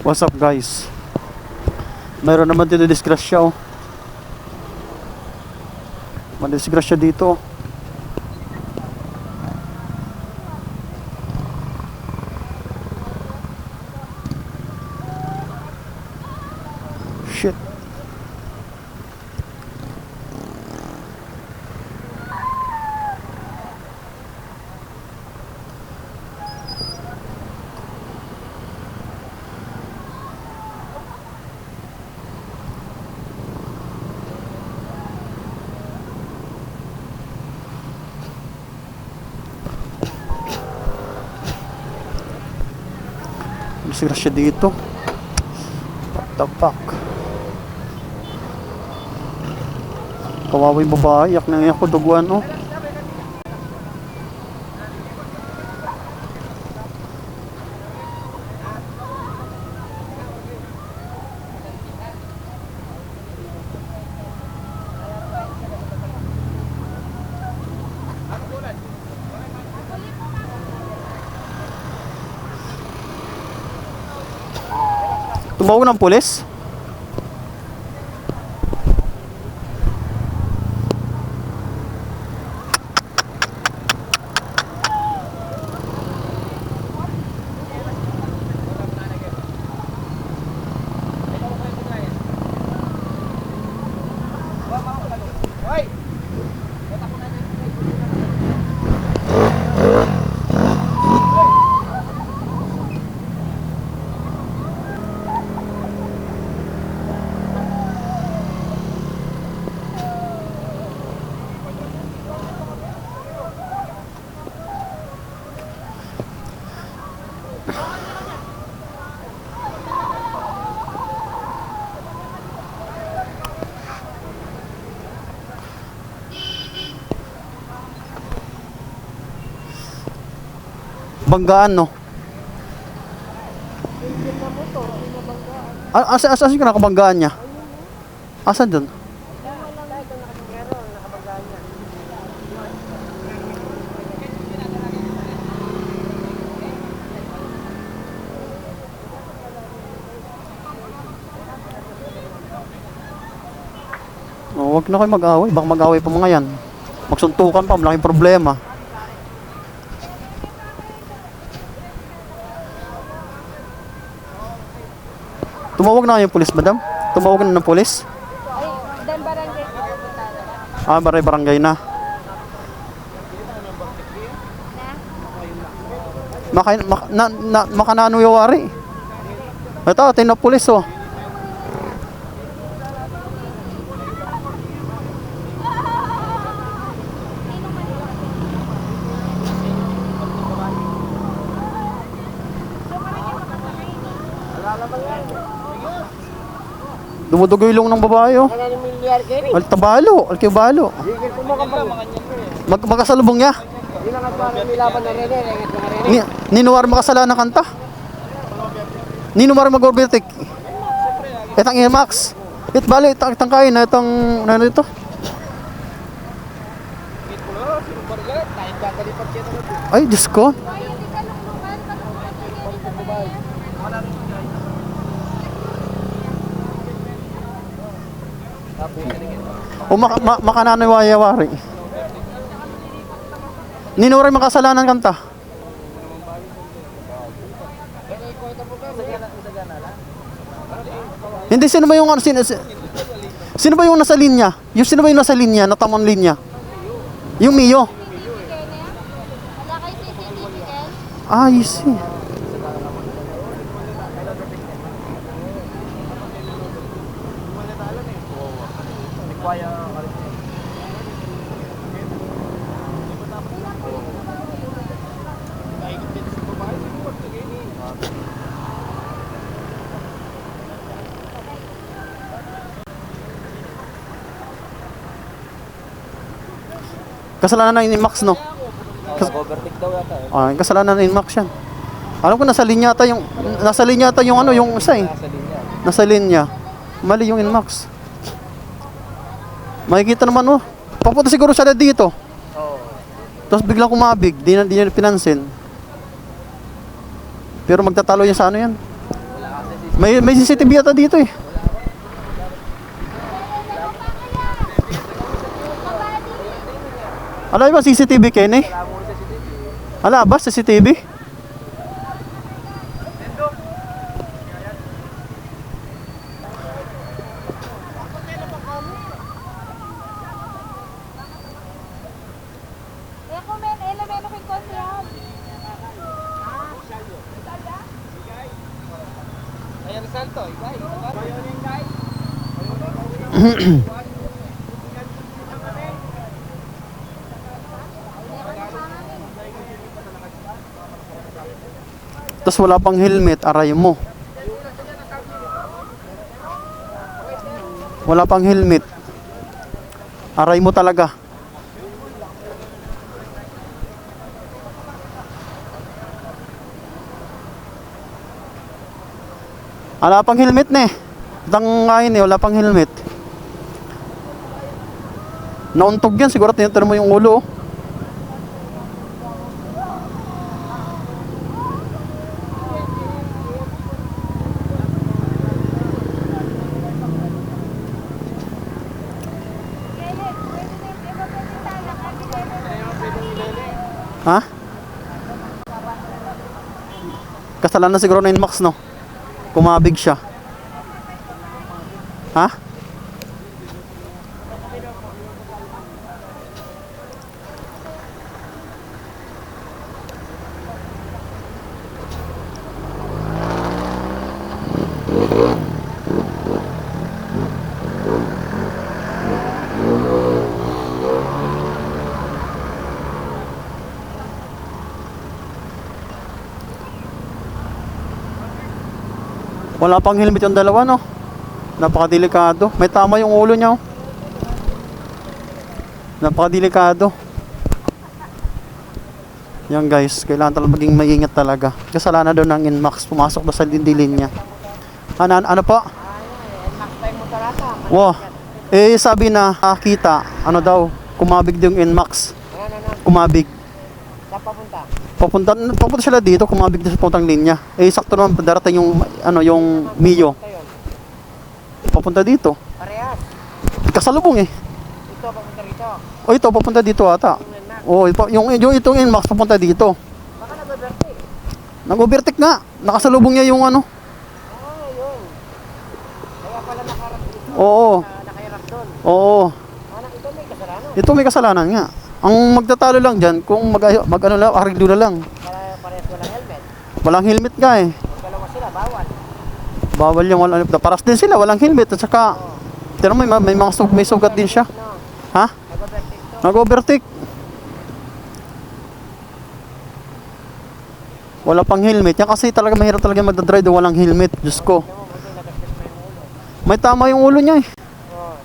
What's up guys? Mayroon naman dito disgrasya oh. May disgrasya dito. Shit. Disgrasya dito. What the fuck? Kawawa yung babae. Yak na iyak ko duguan oh. Tumawag ng pulis? Banggaan no. Asan yung nakabanggaan niya? Asan dun? Oh, wag na kayo mag-away. Baka mag-away pa mga yan. Magsuntukan pa, malaking problema. Tumawag na kayo yung pulis, madam? Tumawag na ng pulis? Ay, dan barangay ko pupunta na. Ah, barangay na. Makanano yung wari. Ito, tingnan pulis oh. Dumudugo yung ilong ng babae oh. Altabalo, alkibalo. Magkasalubong niya. Ninuwar makasalanan kanta. Ninuwar mag-overtake. Itang Max. Itbalo, itang kain na itong ano ito. Ay, Diyos ko. O makanano yung wayawari. Ninuray makasalanan kanta. Hindi, sino ba yung sino ba yung nasa linya? Yung sino ba yung nasa linya, natamang linya? Yung Mio. Wala kayo CCTV, Ken? Ah, you see. Kasalanan na ni Max no. Overtake daw yata eh. Ah, kasalanan na ni Max yan. Alam ko nasa linya ata yung ano yung isa eh. Nasa linya. Nasa linya. Mali yung Inmax. Makikita naman oh. Papunta siguro siya dito. Oo. Tapos biglang kumabig, di niya pinansin. Pero magtatalo yan sa ano yan. Wala kasi May CCTV yata dito eh. Ala ba CCTV Ken eh? Ala ba CCTV? Eh, kung may element of control. Ayan, Santo. Igay. Bayon yung guy. Tapos wala pang helmet, aray mo. Wala pang helmet. Aray mo talaga. Wala pang helmet na eh. Itang ngayon eh, wala pang helmet. Nauntog yan, siguro tinitira mo yung ulo oh. Ha? Kasalanan siguro na Inmax no? Kumabig siya. Ha? Wala pang helmet yung dalawa no. Napakadelikado. May tama yung ulo niya oh. Napakadelikado. Yan guys, kailangan talaga maging maingat talaga. Kasalanan daw ng Inmax, pumasok na sa dindilin niya. Ano po? Wow. Eh sabi na kita, ano daw, kumabig yung Inmax. Kumabig. Papunta sila dito, kumabig sa puntang linya. Eh sakto naman darating yung ano yung Mio. Papunta dito. Parehas. Kasalubong eh. Ito papunta rito. O ito papunta dito ata. Oh, yung itong Inmax papunta dito. Baka nag-overtake. Nag-overtake nga. Nakasalubong niya yung ano. Oo, yun. Kaya pala nakarap dito. Oo. Nakahirap doon. Oo. Ito may kasalanan. Ito may kasalanan nga. Ang magtatalo lang diyan kung mag-ano lang, ariglo na lang. Parehas walang helmet. Walang helmet nga eh. Kung dalawa sila, bawal. Bawal yung walang helmet. Paras din sila, walang helmet at saka pero may mga may sugat din siya. No, Ha? nag-overtake to. Nag-overtake. Wala pang helmet. Yan kasi talaga mahirap talaga magdadrive kung walang helmet. Diyos ko. Alam mo, buti nag-assist mo yung ulo. May tama yung ulo niya eh. Oo,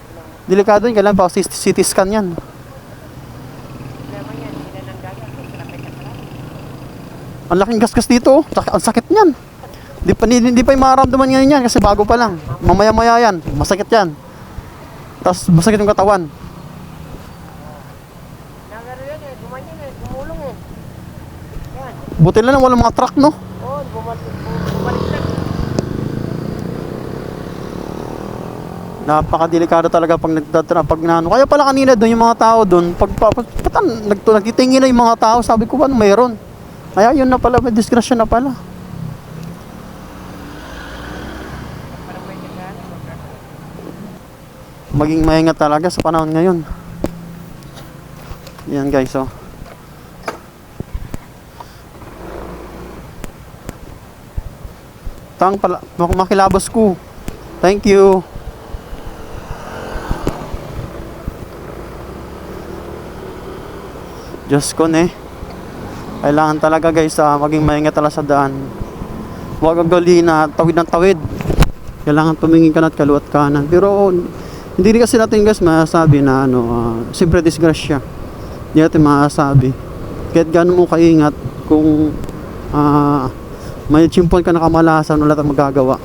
Delikado yun. Kailangan pa CT scan yan. problema yan. Hindi na nanggagat. Sila may kasalanan. Ang laking gasgas dito. Ang sakit niyan. Hindi pa yung mararamdaman ngayon yan kasi bago pa lang. Mamaya-maya yan. Masakit yan. Tapos masakit yung katawan. Nagano yan eh. Gumanyan eh. Gumulong eh. Yan. Buti na lang walang mga truck no. Oo, bumalik lang. Napakadelikado talaga pag nano. Kaya pala kanina doon yung mga tao doon, nagtitingin na yung mga tao, sabi ko ba mayroon. Kaya yun na pala, may disgrasya na pala. Parang may kasalanan. Maging maingat talaga sa panahon ngayon. Yan guys, oh. Makilabos ko. Thank you. Diyos ko ne. Kailangan talaga guys maging maingat talaga sa daan. Huwag gagali na tawid ng tawid. Kailangan tumingin ka na at kaliwat kanan. Pero hindi rin kasi natin guys masasabi na siyempre disgrasya. Hindi natin masasabi. Kahit gaano mo kaingat kung may chimpon ka na kamalasan, wala tayong magagawa.